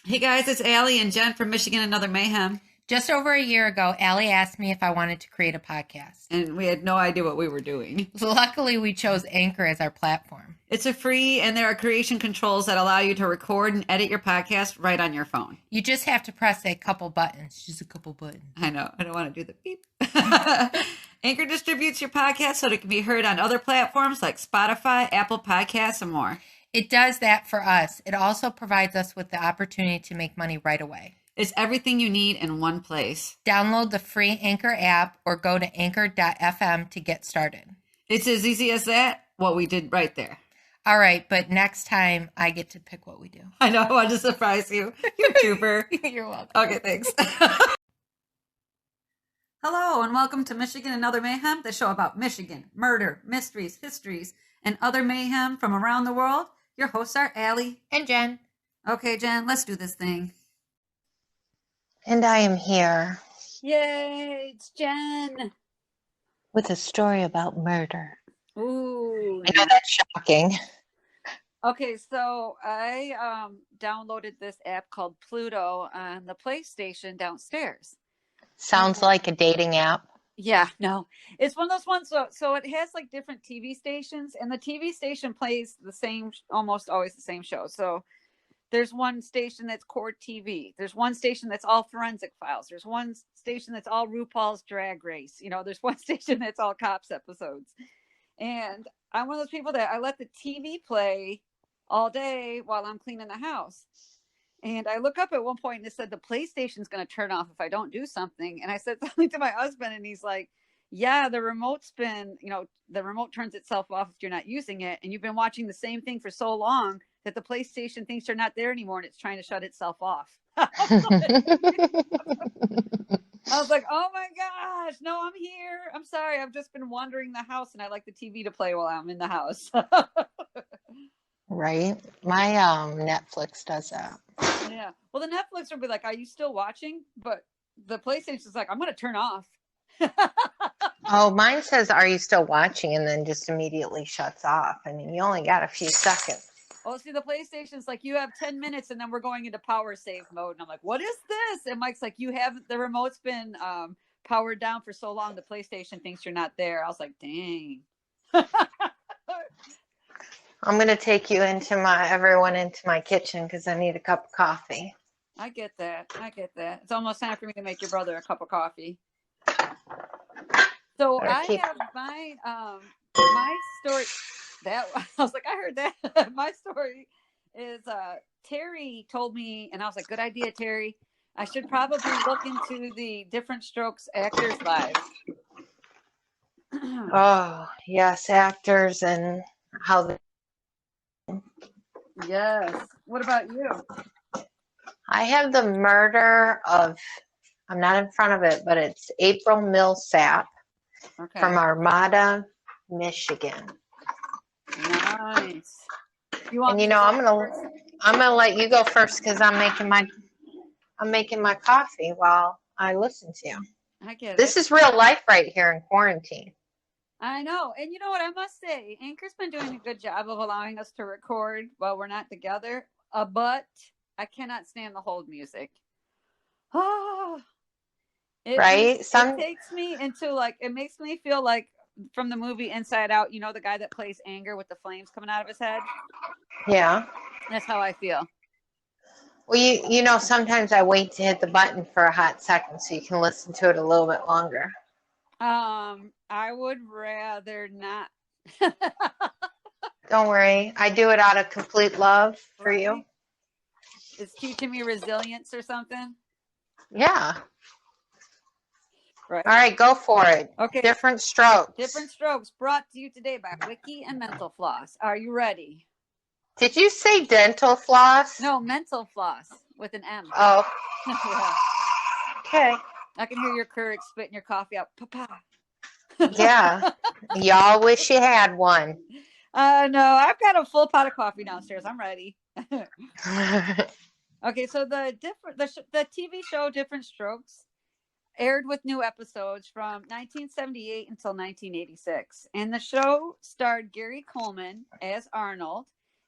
Hey guys, it's Allie and Jen from Michigan Another Mayhem. Just over a year ago, Allie asked me if I wanted to create a podcast. And we had no idea what we were doing. Luckily, we chose Anchor as our platform. It's a free, and there are creation controls that allow you to record and edit your podcast right on your phone. You just have to press a couple buttons. Just a couple buttons. I know. I don't want to do the beep. Anchor distributes your podcast so that it can be heard on other platforms like Spotify, Apple Podcasts, and more. It does that for us. It also provides us with the opportunity to make money right away. It's everything you need in one place. Download the free Anchor app or go to anchor.fm to get started. It's as easy as that, what we did right there. All right, but next time I get to pick what we do. I know, I wanted to surprise you. You trooper. You're welcome. Okay, thanks. Hello, and welcome to Michigan Another Mayhem, the show about Michigan, murder, mysteries, histories, and other mayhem from around the world. Your hosts are Allie and Jen. Okay, Jen, let's do this thing. And I am here. Yay, it's Jen. With a story about murder. Ooh. I know that's shocking. Okay, so I downloaded this app called Pluto on the PlayStation downstairs. Sounds like a dating app. Yeah, no. It's one of those ones, so it has like different TV stations, and the TV station plays the same, almost always the same show. So there's one station that's Core TV. There's one station that's all Forensic Files. There's one station that's all RuPaul's Drag Race. You know, there's one station that's all Cops episodes. And I'm one of those people that I let the TV play all day while I'm cleaning the house. And I look up at one point and it said the PlayStation's going to turn off if I don't do something. And I said something to my husband and he's like, yeah, the remote's been, the remote turns itself off if you're not using it. And you've been watching the same thing for so long that the PlayStation thinks you're not there anymore and it's trying to shut itself off. I was like, oh my gosh, no, I'm here. I'm sorry. I've just been wandering the house and I like the TV to play while I'm in the house. Right. My Netflix does that. Yeah. Well, the Netflix will be like, are you still watching? But the PlayStation's like, I'm going to turn off. Oh, mine says, are you still watching? And then just immediately shuts off. I mean, you only got a few seconds. Oh, see, the PlayStation's like, you have 10 minutes and then we're going into power save mode. And I'm like, what is this? And Mike's like, the remote's been powered down for so long, the PlayStation thinks you're not there. I was like, dang. I'm going to take you everyone into my kitchen because I need a cup of coffee. I get that. It's almost time for me to make your brother a cup of coffee. So I have my story. I was like, I heard that. My story is Terry told me, and I was like, good idea, Terry. I should probably look into the Different Strokes Actors Lives. Oh, yes, actors and how they... Yes. What about you? I have the murder of, I'm not in front of it, but it's April Millsap from Armada, Michigan. Nice. And I'm gonna let you go first because I'm making my coffee while I listen to you. I get it. This is real life right here in quarantine. I know. And you know what I must say? Anchor's been doing a good job of allowing us to record while we're not together. But I cannot stand the hold music. Oh, Right? It takes me into it makes me feel like from the movie Inside Out, the guy that plays Anger with the flames coming out of his head. Yeah. That's how I feel. Well, sometimes I wait to hit the button for a hot second so you can listen to it a little bit longer. I would rather not. Don't worry. I do it out of complete love for you. It's teaching me resilience or something. Yeah. Right. All right, go for it. Okay. Different Strokes. Different Strokes brought to you today by Wiki and Mental Floss. Are you ready? Did you say dental floss? No, Mental Floss with an M. Oh. Yeah. Okay. I can hear your Keurig spitting your coffee out. Papa. Yeah. Y'all wish you had one. No, I've got a full pot of coffee downstairs. I'm ready. Okay, so the TV show Different Strokes aired with new episodes from 1978 until 1986. And the show starred Gary Coleman as Arnold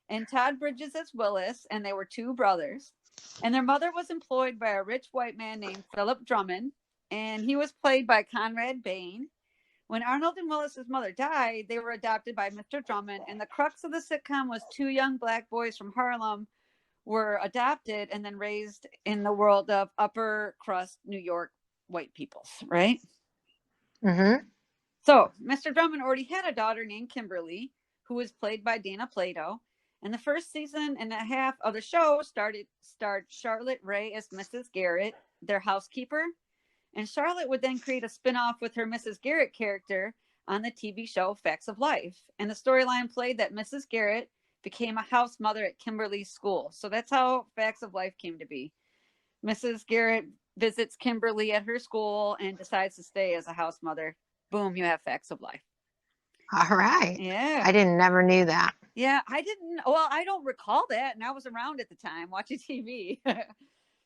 and Todd Bridges as Willis, and they were two brothers. And their mother was employed by a rich white man named Philip Drummond, and he was played by Conrad Bain. When Arnold and Willis's mother died, they were adopted by Mr. Drummond, and the crux of the sitcom was two young black boys from Harlem were adopted and then raised in the world of upper crust New York white peoples, right? Mm-hmm. So Mr. Drummond already had a daughter named Kimberly, who was played by Dana Plato. And the first season and a half of the show starred Charlotte Ray as Mrs. Garrett, their housekeeper. And Charlotte would then create a spinoff with her Mrs. Garrett character on the TV show Facts of Life. And the storyline played that Mrs. Garrett became a house mother at Kimberly's school. So that's how Facts of Life came to be. Mrs. Garrett visits Kimberly at her school and decides to stay as a house mother. Boom, you have Facts of Life. All right. Yeah. I never knew that. Yeah, I don't recall that. And I was around at the time watching TV.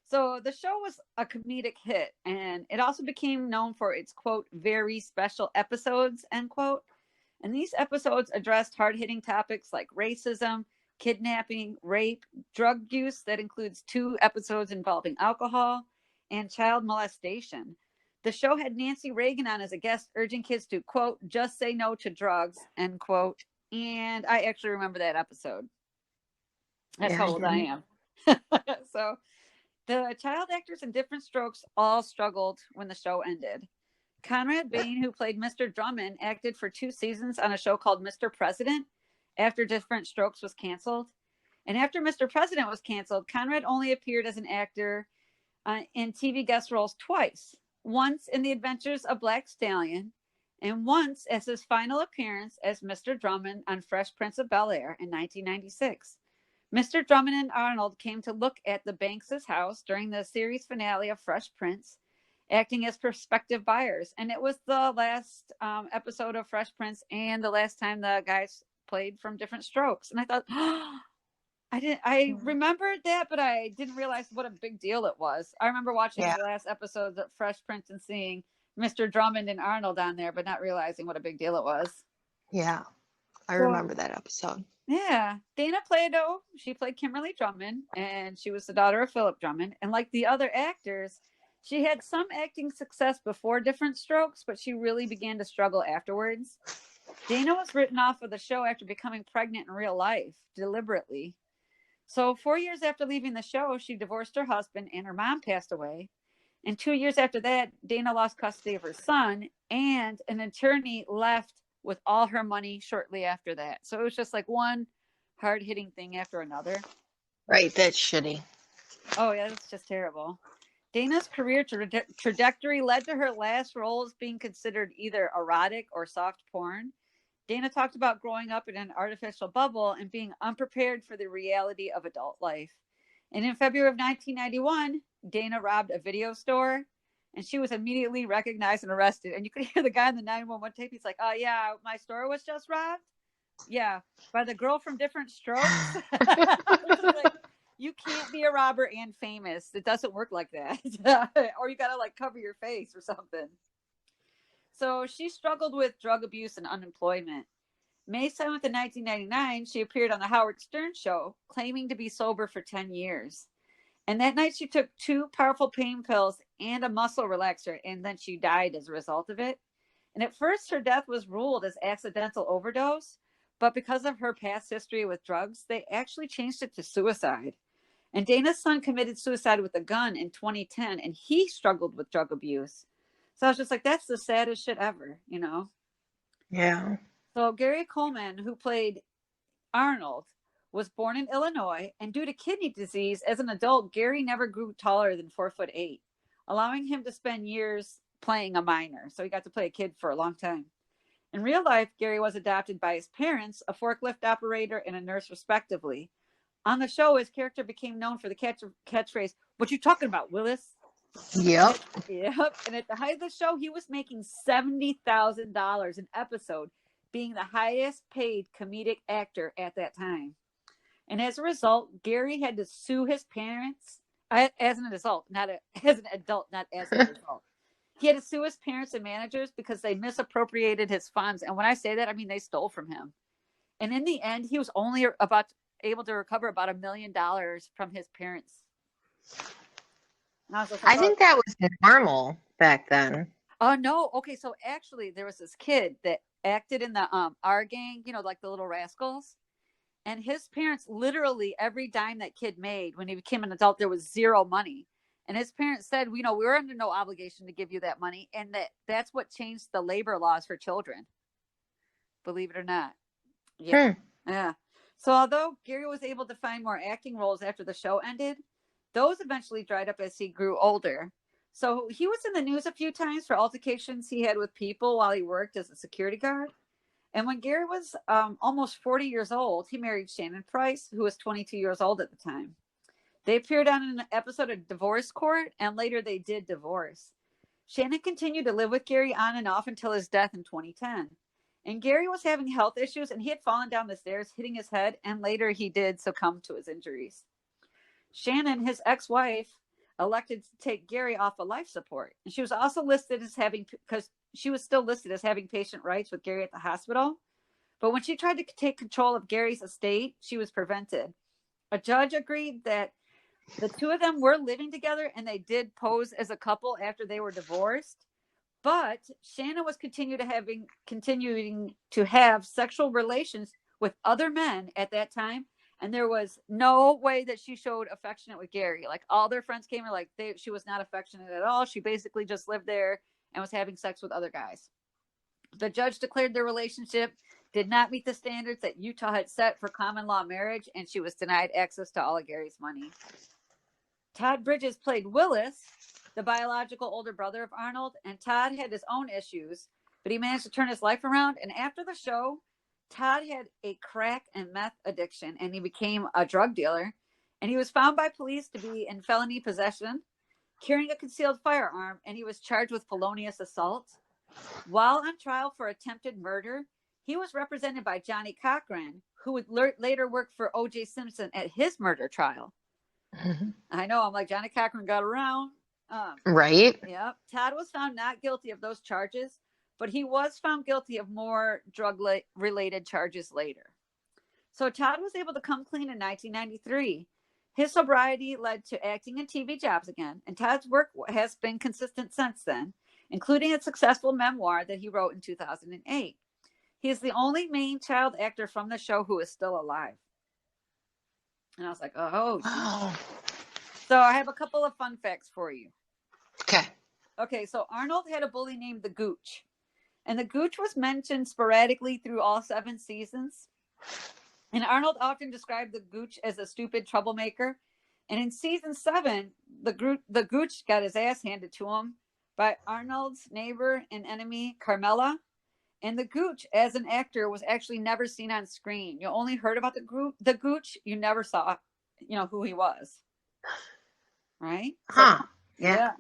So the show was a comedic hit, and it also became known for its, quote, very special episodes, end quote. And these episodes addressed hard-hitting topics like racism, kidnapping, rape, drug use, that includes 2 episodes involving alcohol, and child molestation. The show had Nancy Reagan on as a guest, urging kids to, quote, just say no to drugs, end quote. And I actually remember that episode. That's how old I am. So the child actors in Different Strokes all struggled when the show ended. Conrad Bain, who played Mr. Drummond, acted for 2 seasons on a show called Mr. President after Different Strokes was canceled. And after Mr. President was canceled, Conrad only appeared as an actor in TV guest roles twice. Once in The Adventures of Black Stallion, and once as his final appearance as Mr. Drummond on Fresh Prince of Bel-Air in 1996. Mr. Drummond and Arnold came to look at the Banks' house during the series finale of Fresh Prince, acting as prospective buyers. And it was the last episode of Fresh Prince and the last time the guys played from Different Strokes. And I thought, I remembered that, but I didn't realize what a big deal it was. I remember watching the last episodes of Fresh Prince and seeing Mr. Drummond and Arnold on there, but not realizing what a big deal it was. Yeah, I remember that episode. Yeah. Dana Plato, she played Kimberly Drummond, and she was the daughter of Philip Drummond. And like the other actors, she had some acting success before Different Strokes, but she really began to struggle afterwards. Dana was written off of the show after becoming pregnant in real life, deliberately. So 4 years after leaving the show, she divorced her husband and her mom passed away. And 2 years after that, Dana lost custody of her son, and an attorney left with all her money shortly after that. So it was just like one hard-hitting thing after another. Right, that's shitty. Oh, yeah, that's just terrible. Dana's career trajectory led to her last roles being considered either erotic or soft porn. Dana talked about growing up in an artificial bubble and being unprepared for the reality of adult life. And in February of 1991, Dana robbed a video store, and she was immediately recognized and arrested. And you could hear the guy on the 911 tape. He's like, "Oh, yeah, my store was just robbed. Yeah, by the girl from Different Strokes." Like, you can't be a robber and famous. It doesn't work like that. Or you got to like cover your face or something. So she struggled with drug abuse and unemployment. May 7th of 1999, she appeared on the Howard Stern Show, claiming to be sober for 10 years. And that night she took 2 powerful pain pills and a muscle relaxer, and then she died as a result of it. And at first her death was ruled as accidental overdose, but because of her past history with drugs, they actually changed it to suicide. And Dana's son committed suicide with a gun in 2010, and he struggled with drug abuse. So I was just like, that's the saddest shit ever, you know? Yeah. So Gary Coleman, who played Arnold, was born in Illinois, and due to kidney disease, as an adult, Gary never grew taller than 4'8", allowing him to spend years playing a minor. So he got to play a kid for a long time. In real life, Gary was adopted by his parents, a forklift operator and a nurse, respectively. On the show, his character became known for the catchphrase, "What you talking about, Willis?" Yep. Yep. And at the height of the show, he was making $70,000 an episode, being the highest paid comedic actor at that time. And as a result, Gary had to sue his parents as an adult, not as an adult. He had to sue his parents and managers because they misappropriated his funds. And when I say that, I mean they stole from him. And in the end, he was only able to recover about $1 million from his parents. And I was just like, I think that was normal back then. oh no. Okay, so actually there was this kid that acted in the R gang, like the Little Rascals. And his parents, literally every dime that kid made when he became an adult, there was zero money. And his parents said, we were under no obligation to give you that money. And that's what changed the labor laws for children. Believe it or not. Yeah. Yeah. So although Gary was able to find more acting roles after the show ended, those eventually dried up as he grew older. So he was in the news a few times for altercations he had with people while he worked as a security guard. And when Gary was almost 40 years old, he married Shannon Price, who was 22 years old at the time. They appeared on an episode of Divorce Court, and later they did divorce. Shannon continued to live with Gary on and off until his death in 2010. And Gary was having health issues, and he had fallen down the stairs, hitting his head, and later he did succumb to his injuries. Shannon, his ex-wife, elected to take Gary off of life support. And she was also listed as having, because she was still listed as having patient rights with Gary at the hospital. But when she tried to take control of Gary's estate, she was prevented. A judge agreed that the two of them were living together and they did pose as a couple after they were divorced. But Shannon was continuing to have sexual relations with other men at that time. And there was no way that she showed affectionate with Gary. Like all their friends came, like she was not affectionate at all. She basically just lived there and was having sex with other guys. The judge declared their relationship did not meet the standards that Utah had set for common law marriage, and she was denied access to all of Gary's money. Todd Bridges played Willis, the biological older brother of Arnold, and Todd had his own issues, but he managed to turn his life around. And after the show, Todd had a crack and meth addiction, and he became a drug dealer. And he was found by police to be in felony possession, carrying a concealed firearm, and he was charged with felonious assault. While on trial for attempted murder, he was represented by Johnny Cochran, who would later work for O.J. Simpson at his murder trial. Mm-hmm. I know, I'm like, Johnny Cochran got around. Right. Yeah. Todd was found not guilty of those charges, but he was found guilty of more drug-related charges later. So Todd was able to come clean in 1993. His sobriety led to acting and TV jobs again, and Todd's work has been consistent since then, including a successful memoir that he wrote in 2008. He is the only main child actor from the show who is still alive. And I was like, oh. Wow. So I have a couple of fun facts for you. Okay, so Arnold had a bully named the Gooch. And the Gooch was mentioned sporadically through all 7 seasons. And Arnold often described the Gooch as a stupid troublemaker. And in season 7, the Gooch got his ass handed to him by Arnold's neighbor and enemy, Carmela. And the Gooch, as an actor, was actually never seen on screen. You only heard about the Gooch. You never saw, who he was. Right? Huh. So, yeah.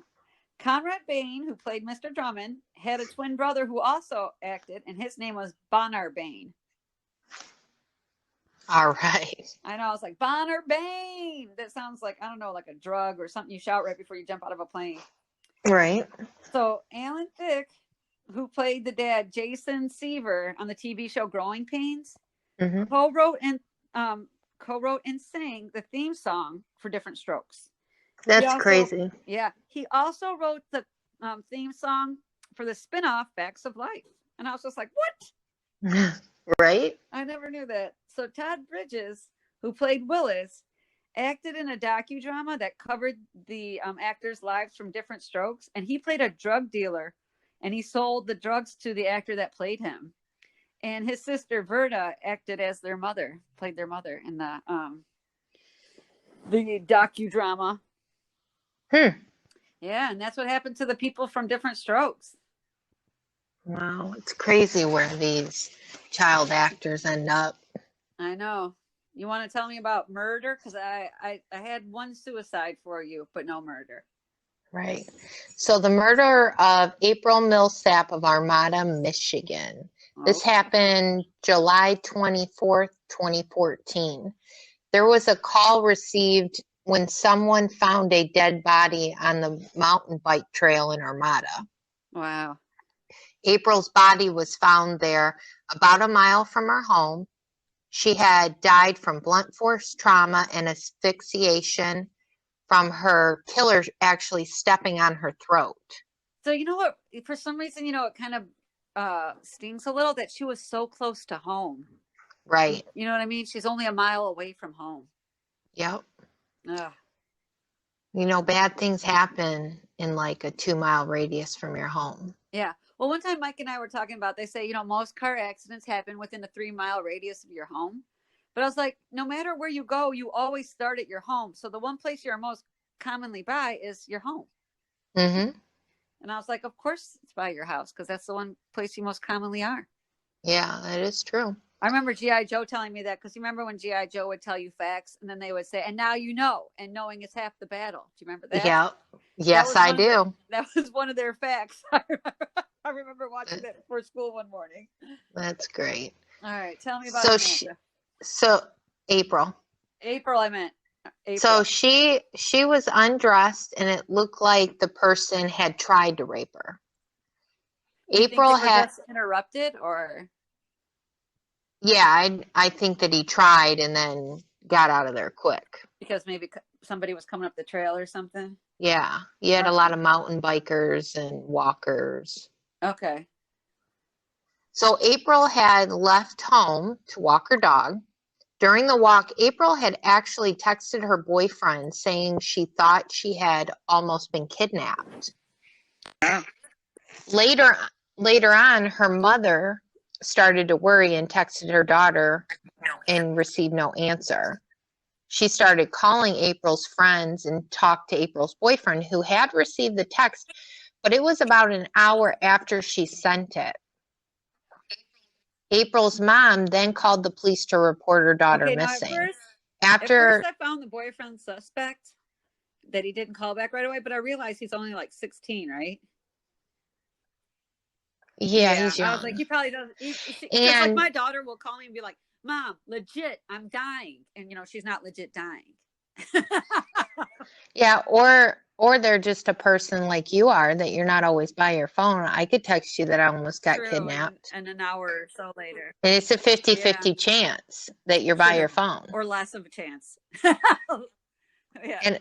Conrad Bain, who played Mr. Drummond, had a twin brother who also acted, and his name was Bonner Bain. All right. I know. I was like, Bonner Bain. That sounds like, I don't know, like a drug or something you shout right before you jump out of a plane. Right. So Alan Thicke, who played the dad, Jason Seaver, on the TV show Growing Pains, mm-hmm. co-wrote and sang the theme song for Different Strokes. That's crazy. Yeah. He also wrote the theme song for the spinoff Facts of Life. And I was just like, what? Right? I never knew that. So Todd Bridges, who played Willis, acted in a docudrama that covered the actors' lives from Different Strokes. And he played a drug dealer, and he sold the drugs to the actor that played him. And his sister, Verda, acted as played their mother in the docudrama. Yeah, and that's what happened to the people from Different Strokes. Wow, it's crazy where these child actors end up. I know. You want to tell me about murder? Because I had one suicide for you, but no murder. Right. So the murder of April Millsap of Armada, Michigan. Okay. This happened July 24th, 2014. There was a call received when someone found a dead body on the mountain bike trail in Armada. Wow. April's body was found there about a mile from her home. She had died from blunt force trauma and asphyxiation from her killer actually stepping on her throat. So you know what? For some reason, it kind of stings a little that she was so close to home. Right. You know what I mean? She's only a mile away from home. Yep. Ugh. Bad things happen in like a 2-mile radius from your home. Yeah. Well, one time Mike and I were talking about, they say, most car accidents happen within a 3-mile radius of your home. But I was like, no matter where you go, you always start at your home. So the one place you're most commonly by is your home. Mm-hmm. And I was like, of course it's by your house, because that's the one place you most commonly are. Yeah, that is true. I remember G.I. Joe telling me that, because you remember when G.I. Joe would tell you facts and then they would say, and now you know, and knowing is half the battle. Do you remember that? Yeah. Yes, I do. That was one of their facts. I remember watching that before school one morning. That's great. All right. Tell me about Amanda. April. April, I meant. April. So she was undressed and it looked like the person had tried to rape her. April had just interrupted, or yeah, I think that he tried and then got out of there quick. Because maybe somebody was coming up the trail or something? Yeah. You had a lot of mountain bikers and walkers. Okay. So April had left home to walk her dog. During the walk, April had actually texted her boyfriend saying she thought she had almost been kidnapped. Later on, her mother started to worry and texted her daughter and received no answer. She started calling April's friends and talked to April's boyfriend, who had received the text, but it was about an hour after she sent it. April's mom then called the police to report her daughter missing. At first I found the boyfriend suspect, that he didn't call back right away, but I realized he's only like 16, right? Yeah, he's young. I was like, he probably doesn't. Because like my daughter will call me and be like, Mom, legit, I'm dying. And she's not legit dying. Yeah, or they're just a person like you are, that you're not always by your phone. I could text you that I almost got kidnapped. And an hour or so later. And it's a 50-50 chance that you're by your phone. Or less of a chance. Yeah. And,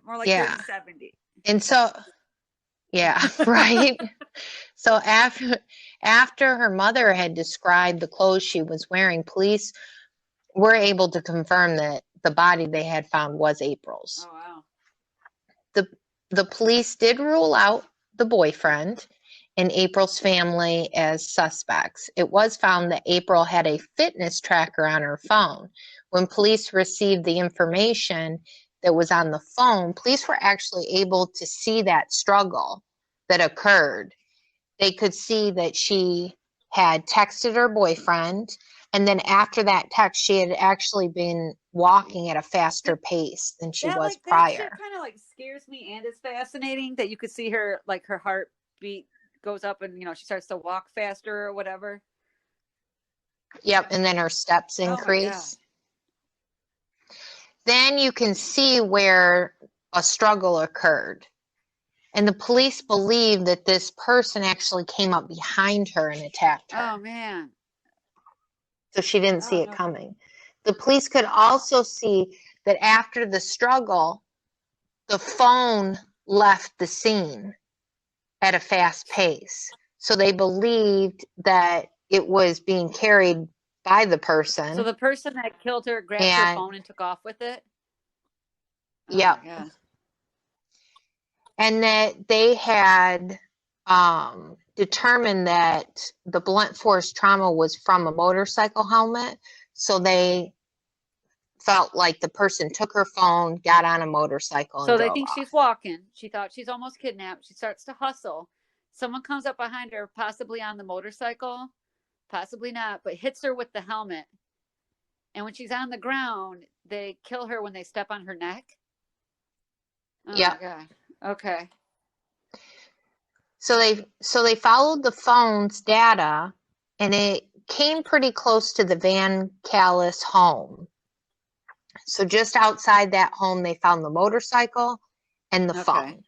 more like 30-70. And so, yeah, right. So after her mother had described the clothes she was wearing, police were able to confirm that the body they had found was April's. Oh, wow. The police did rule out the boyfriend and April's family as suspects. It was found that April had a fitness tracker on her phone. When police received the information that was on the phone, police were actually able to see that struggle that occurred. They could see that she had texted her boyfriend, and then after that text, she had actually been walking at a faster pace than she was prior. That shit kind of like scares me, and is fascinating that you could see her, like her heartbeat goes up and she starts to walk faster or whatever. Yep, and then her steps increase. Then you can see where a struggle occurred. And the police believe that this person actually came up behind her and attacked her. Oh, man. So she didn't see it coming. The police could also see that after the struggle, the phone left the scene at a fast pace. So they believed that it was being carried by the person. So the person that killed her grabbed her phone and took off with it? Yep. Yeah. And that they had determined that the blunt force trauma was from a motorcycle helmet. So they felt like the person took her phone, got on a motorcycle, and so they drove think off. She's walking. She thought she's almost kidnapped. She starts to hustle. Someone comes up behind her, possibly on the motorcycle, possibly not, but hits her with the helmet. And when she's on the ground, they kill her when they step on her neck. Oh my God. Okay. So they followed the phone's data, and it came pretty close to the Van Callis home. So just outside that home, they found the motorcycle and the phone.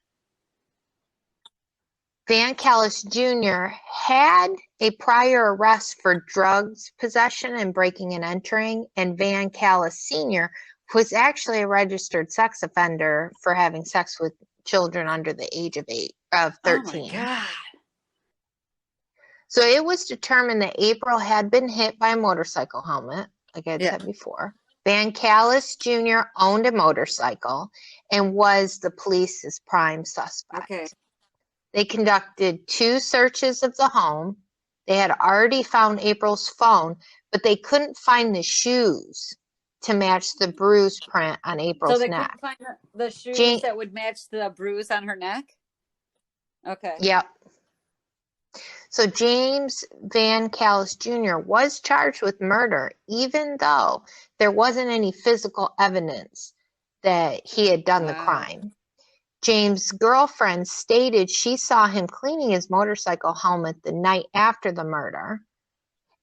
Van Callis Jr. had a prior arrest for drugs possession and breaking and entering, and Van Callis Sr. was actually a registered sex offender for having sex with children under the age of 13. Oh my God. So it was determined that April had been hit by a motorcycle helmet, like I had said before. Van Callis Jr. owned a motorcycle and was the police's prime suspect. Okay. They conducted 2 searches of the home. They had already found April's phone, but they couldn't find the shoes to match the bruise print on April's So they neck. couldn't find the shoes that would match the bruise on her neck? Okay. Yep. So James Van Callis Jr. was charged with murder, even though there wasn't any physical evidence that he had done the crime. James' girlfriend stated she saw him cleaning his motorcycle helmet the night after the murder,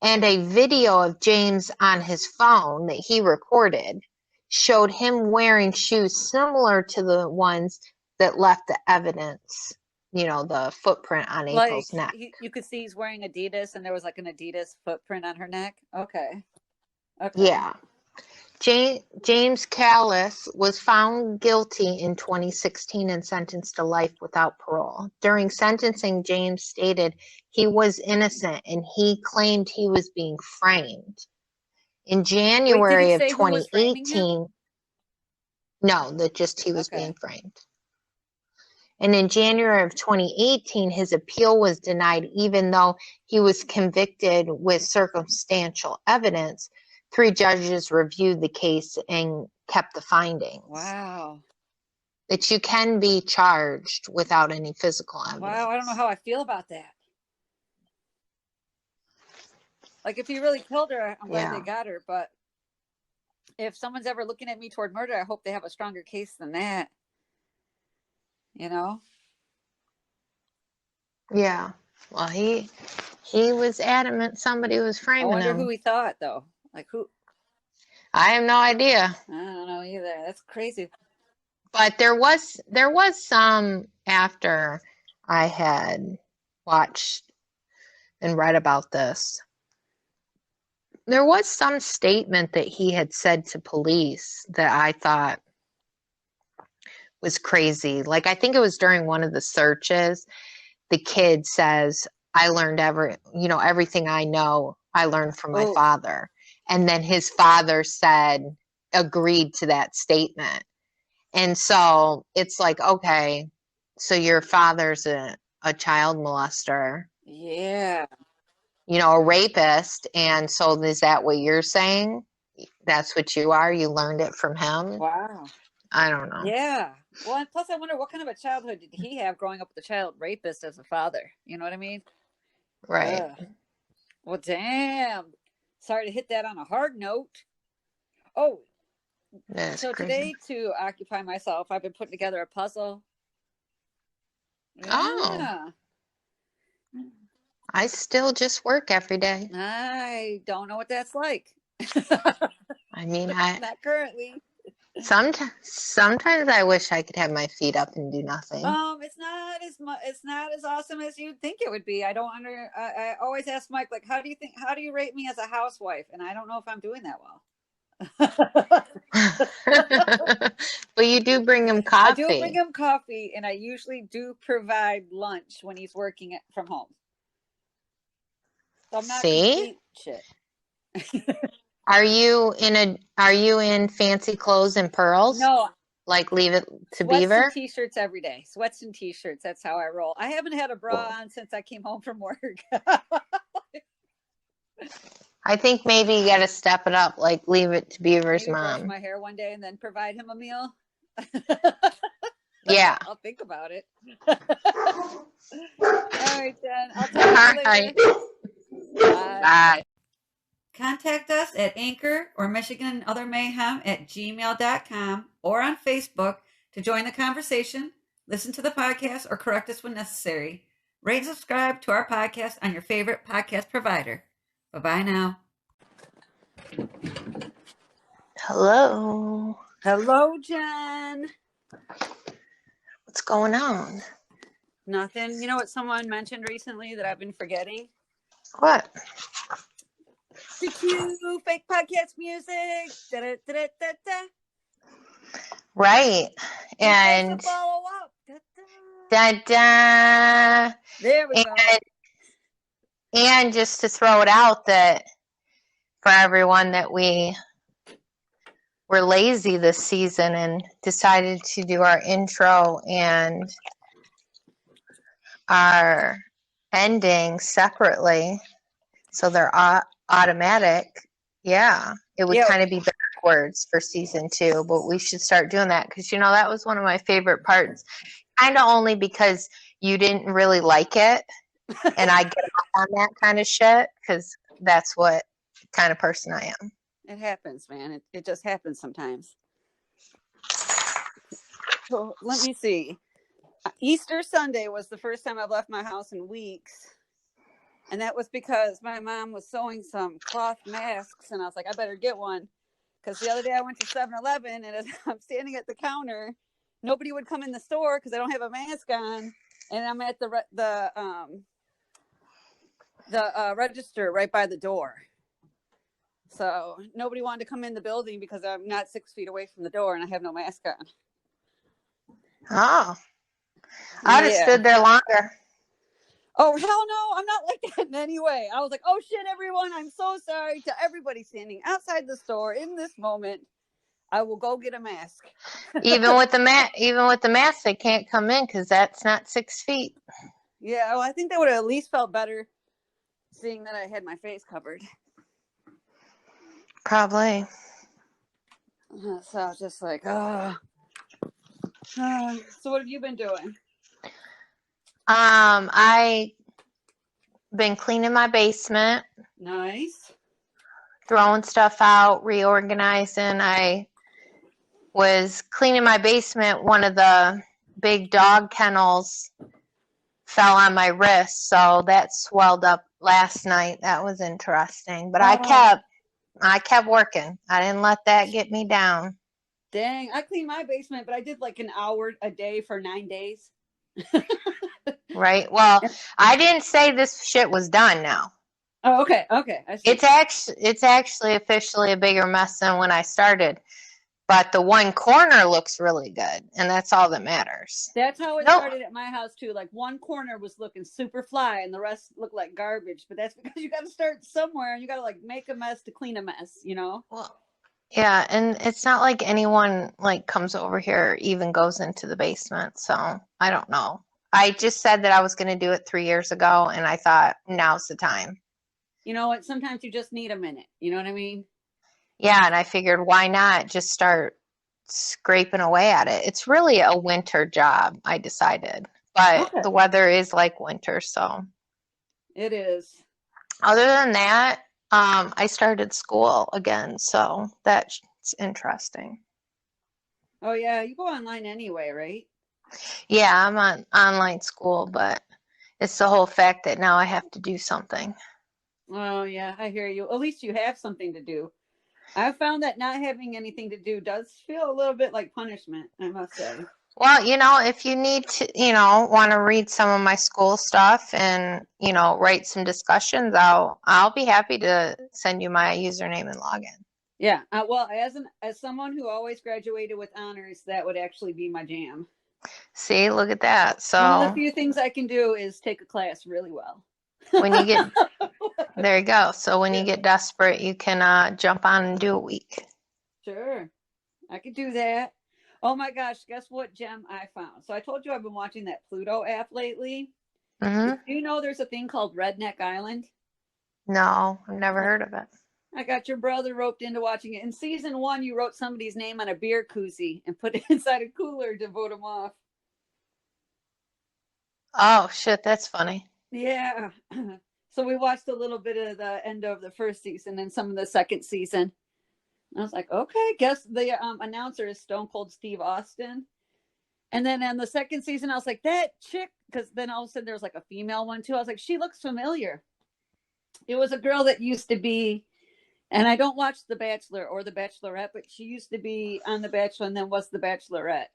and a video of James on his phone that he recorded showed him wearing shoes similar to the ones that left the evidence, the footprint on April's neck. You could see he's wearing Adidas, and there was like an Adidas footprint on her neck. Okay. Yeah. James Callis was found guilty in 2016 and sentenced to life without parole. During sentencing, James stated he was innocent and he claimed he was being framed. In January of 2018, no, that just he was being framed. And in January of 2018, his appeal was denied, even though he was convicted with circumstantial evidence. 3 judges reviewed the case and kept the findings. Wow. That you can be charged without any physical evidence. Wow, I don't know how I feel about that. Like, if he really killed her, I'm glad they got her. But if someone's ever looking at me toward murder, I hope they have a stronger case than that. Yeah. Well, he was adamant somebody was framing him. I wonder who he thought, though. Like, who? I have no idea. I don't know either. That's crazy. But there was some, after I had watched and read about this, there was some statement that he had said to police that I thought was crazy. Like, I think it was during one of the searches, the kid says, I learned everything I know, I learned from my father. And then his father agreed to that statement. And so it's like, okay, so your father's a child molester. Yeah. A rapist. And so is that what you're saying? That's what you are? You learned it from him? Wow. I don't know. Yeah. Well, and plus I wonder what kind of a childhood did he have growing up with a child rapist as a father? You know what I mean? Right. Well, damn. Sorry to hit that on a hard note. Oh, so crazy. Today, to occupy myself, I've been putting together a puzzle. Yeah. Oh. I still just work every day. I don't know what that's like. I mean, not currently. Sometimes I wish I could have my feet up and do nothing. It's not as awesome as you'd think it would be. I always ask Mike, like, how do you rate me as a housewife? And I don't know if I'm doing that well. But you do bring him coffee. I do bring him coffee, and I usually do provide lunch when he's working from home. So I'm not complete shit. Are you in fancy clothes and pearls? No. Like Leave It to Sweats Beaver? And t-shirts every day. Sweats and t-shirts. That's how I roll. I haven't had a bra on since I came home from work. I think maybe you got to step it up, like Leave It to Beaver's mom. Brush my hair one day and then provide him a meal. Yeah. I'll think about it. All right, then. I'll talk to you later. Bye. Contact us at Anchor or Michigan Other Mayhem at gmail.com or on Facebook to join the conversation, listen to the podcast, or correct us when necessary. Rate and subscribe to our podcast on your favorite podcast provider. Bye-bye now. Hello. Hello, Jen. What's going on? Nothing. You know what someone mentioned recently that I've been forgetting? What? The cue fake podcast music. Da-da-da-da-da. Right. And And follow up. Da, da. da. There we go. And just to throw it out that for everyone that we were lazy this season and decided to do our intro and our ending separately, so they're automatic. Yeah, it would kind of be backwards for season 2, but we should start doing that because that was one of my favorite parts. Kind of only because you didn't really like it, and I get on that kind of shit because that's what kind of person I am. It happens, man. It just happens sometimes. So let me see. Easter Sunday was the first time I've left my house in weeks. And that was because my mom was sewing some cloth masks. And I was like, I better get one. Because the other day I went to 7-Eleven and as I'm standing at the counter, nobody would come in the store because I don't have a mask on. And I'm at the register right by the door. So nobody wanted to come in the building because I'm not 6 feet away from the door and I have no mask on. Oh, I'd have stood there longer. Oh, hell no, I'm not like that in any way. I was like, oh shit, everyone, I'm so sorry to everybody standing outside the store in this moment. I will go get a mask. Even with the mask, they can't come in because that's not 6 feet. Yeah, well, I think they would have at least felt better seeing that I had my face covered. Probably. So I was just like, so what have you been doing? I been cleaning my basement. Nice. Throwing stuff out, reorganizing. I was cleaning my basement. One of the big dog kennels fell on my wrist, so that swelled up last night. That was interesting. But I kept working. I didn't let that get me down. Dang, I cleaned my basement, but I did like an hour a day for 9 days. Right. Well, I didn't say this shit was done now. Oh, okay. I see. It's actually officially a bigger mess than when I started. But the one corner looks really good, and that's all that matters. That's how it started at my house too. Like one corner was looking super fly, and the rest looked like garbage. But that's because you got to start somewhere, and you got to like make a mess to clean a mess. Well, yeah, and it's not like anyone like comes over here or even goes into the basement. So I don't know. I just said that I was going to do it 3 years ago, and I thought now's the time. You know what? Sometimes you just need a minute. You know what I mean? Yeah, and I figured why not just start scraping away at it. It's really a winter job, I decided. But the weather is like winter, so. It is. Other than that, I started school again, so that's interesting. Oh, yeah. You go online anyway, right? Yeah, I'm on online school, but it's the whole fact that now I have to do something. Oh, yeah. I hear you. At least you have something to do. I've found that not having anything to do does feel a little bit like punishment, I must say. Well, if you need to, want to read some of my school stuff and, write some discussions, I'll be happy to send you my username and login. Yeah. Well, as someone who always graduated with honors, that would actually be my jam. See, look at that. So one of the few things I can do is take a class really well. When you get there you go. So when you get desperate, you can jump on and do a week. Sure. I could do that. Oh my gosh, guess what gem I found? So I told you I've been watching that Pluto app lately. Mm-hmm. Do you know there's a thing called Redneck Island? No, I've never heard of it. I got your brother roped into watching it. In season 1, you wrote somebody's name on a beer koozie and put it inside a cooler to vote them off. Oh, shit, that's funny. Yeah. So we watched a little bit of the end of the first season and some of the second season. I was like, okay, guess the announcer is Stone Cold Steve Austin. And then in the second season, I was like, that chick, because then all of a sudden there was like a female one too. I was like, she looks familiar. It was a girl that used to be, and I don't watch The Bachelor or The Bachelorette, but she used to be on The Bachelor and then was The Bachelorette.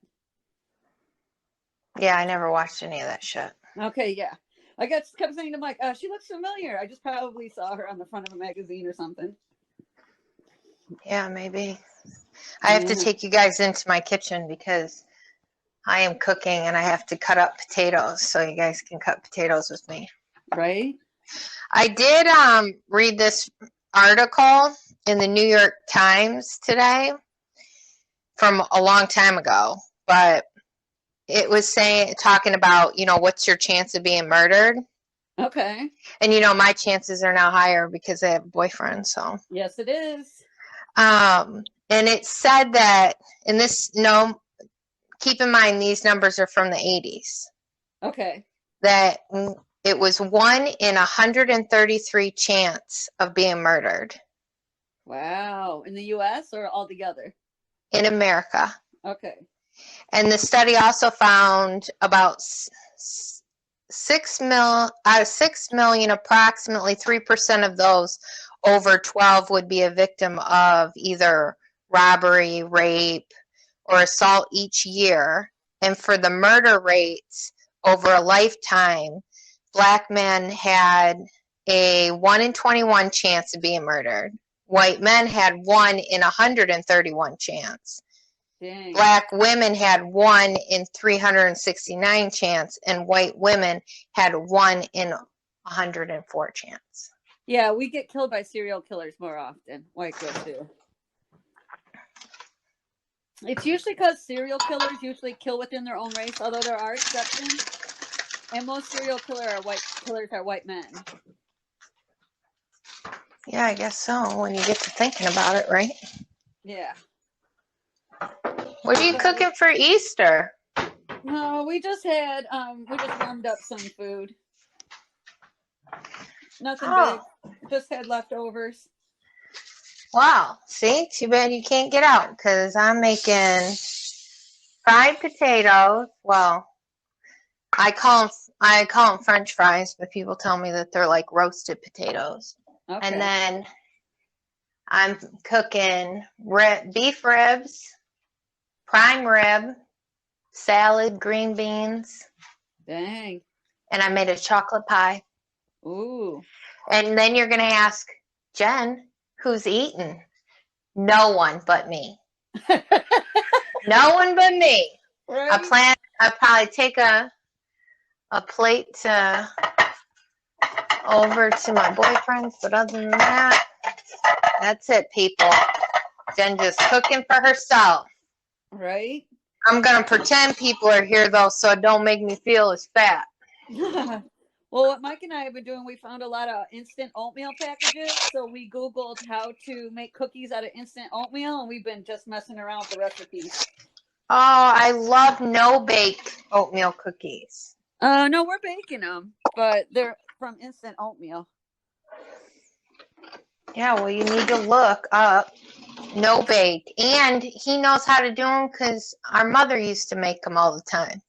Yeah, I never watched any of that shit. Okay, yeah. I kept saying to Mike, she looks familiar. I just probably saw her on the front of a magazine or something. Yeah, maybe. I have to Yeah. take you guys into my kitchen because I am cooking and I have to cut up potatoes so you guys can cut potatoes with me. Right? I did read this article in the New York Times today from a long time ago, but it was talking about, what's your chance of being murdered? Okay. And my chances are now higher because I have a boyfriend, so. Yes, it is. And it said that, keep in mind these numbers are from the 80s, Okay. that it was 1 in 133 chance of being murdered Wow. In the US or altogether? in America. Okay. And the study also found about 6 out of 6 million, approximately 3% of those over 12 would be a victim of either robbery, rape, or assault each year. And for the murder rates over a lifetime, Black men had a 1 in 21 chance of being murdered. White men had 1 in 131 chance. Dang. Black women had 1 in 369 chance, and white women had 1 in 104 chance. Yeah, we get killed by serial killers more often. White girls do. It's usually because serial killers usually kill within their own race, although there are exceptions. And most serial killers are white men. Yeah, I guess so, when you get to thinking about it, right? Yeah. What are you cooking for Easter? No, we just warmed up some food. Nothing big. Just had leftovers. Wow. See, too bad you can't get out because I'm making fried potatoes. Well, I call them French fries, but people tell me that they're like roasted potatoes. Okay. And then I'm cooking beef ribs, prime rib, salad, green beans. Dang. And I made a chocolate pie. Ooh. And then you're going to ask, Jen, who's eating? No one but me. No one but me. Right? I'll probably take a plate over to my boyfriend's, but other than that, that's it, people. Jen just cooking for herself. Right? I'm going to pretend people are here, though, so it don't make me feel as fat. Well, what Mike and I have been doing, we found a lot of instant oatmeal packages. So we Googled how to make cookies out of instant oatmeal, and we've been just messing around with the recipes. Oh, I love no-bake oatmeal cookies. No, we're baking them, but they're from instant oatmeal. Yeah, well, you need to look up no-bake. And he knows how to do them because our mother used to make them all the time.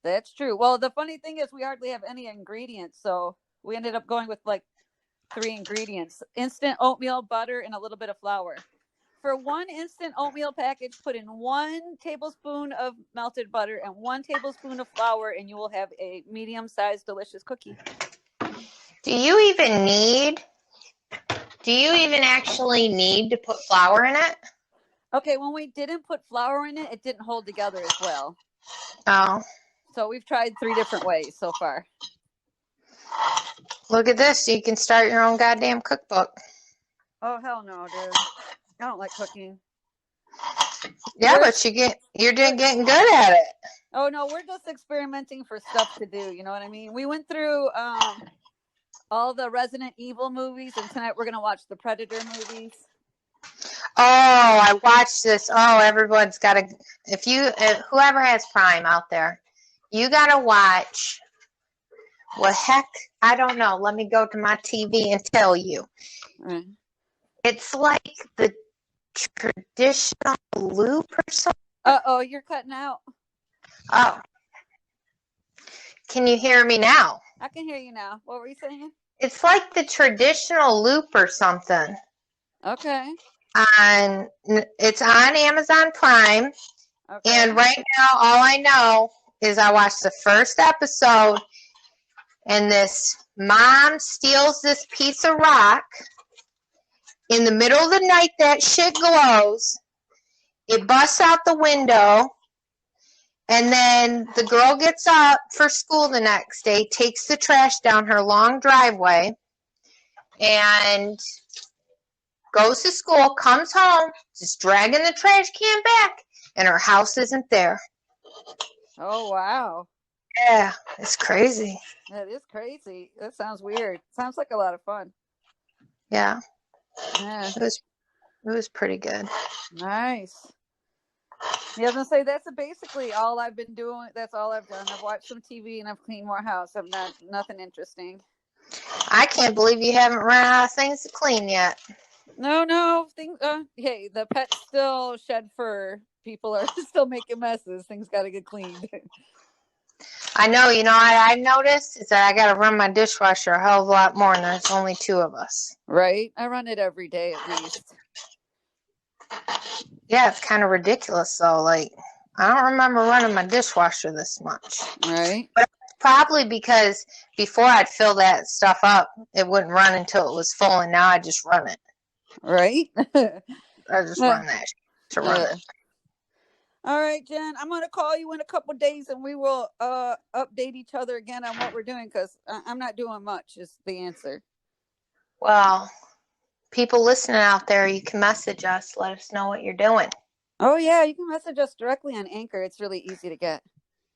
That's true. Well, the funny thing is we hardly have any ingredients, so we ended up going with like 3 ingredients: instant oatmeal, butter, and a little bit of flour. For 1 instant oatmeal package, put in 1 tablespoon of melted butter and 1 tablespoon of flour, and you will have a medium-sized delicious cookie. Do you even actually need to put flour in it? Okay, when we didn't put flour in it, it didn't hold together as well. Oh. So we've tried 3 different ways so far. Look at this. You can start your own goddamn cookbook. Oh, hell no, dude. I don't like cooking. Yeah, but you're getting good at it. Oh, no, we're just experimenting for stuff to do. You know what I mean? We went through all the Resident Evil movies, and tonight we're going to watch the Predator movies. Oh, I watched this. Oh, everyone's got to, whoever has Prime out there, you got to watch. Well, heck, I don't know. Let me go to my TV and tell you. Right. It's like the traditional loop or something. Uh-oh, you're cutting out. Oh. Can you hear me now? I can hear you now. What were you saying? It's like the traditional loop or something. Okay. It's on Amazon Prime. Okay. And right now, all I know is I watched the first episode, and this mom steals this piece of rock. In the middle of the night, that shit glows. It busts out the window. And then the girl gets up for school the next day, takes the trash down her long driveway, and goes to school, comes home, just dragging the trash can back, and her house isn't there. Oh, wow. Yeah, it's crazy. That is crazy. That sounds weird. Sounds like a lot of fun. Yeah, Yeah. it was pretty good. Nice. Yeah, I was gonna say that's basically all I've been doing. That's all I've done. I've watched some TV and I've cleaned more house. I've not nothing interesting. I can't believe you haven't run out of things to clean yet. No, things. Hey, the pets still shed fur. People are still making messes. Things got to get cleaned. I know, I noticed is that I got to run my dishwasher a hell of a lot more, and there's only 2 of us. Right? I run it every day at least. Yeah, it's kind of ridiculous, though. Like, I don't remember running my dishwasher this much. Right? But probably because before I'd fill that stuff up, it wouldn't run until it was full, and now I just run it. Right? I just run that to run it. All right, Jen, I'm going to call you in a couple of days and we will update each other again on what we're doing because I'm not doing much is the answer. Well, people listening out there, you can message us. Let us know what you're doing. Oh, yeah. You can message us directly on Anchor. It's really easy to get.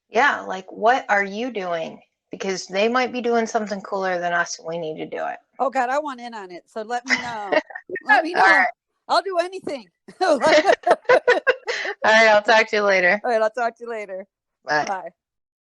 Yeah, like what are you doing? Because they might be doing something cooler than us and we need to do it. Oh, God, I want in on it. So let me know. Let me know. All right. I'll do anything. All right, I'll talk to you later. All right, I'll talk to you later. Bye. Bye.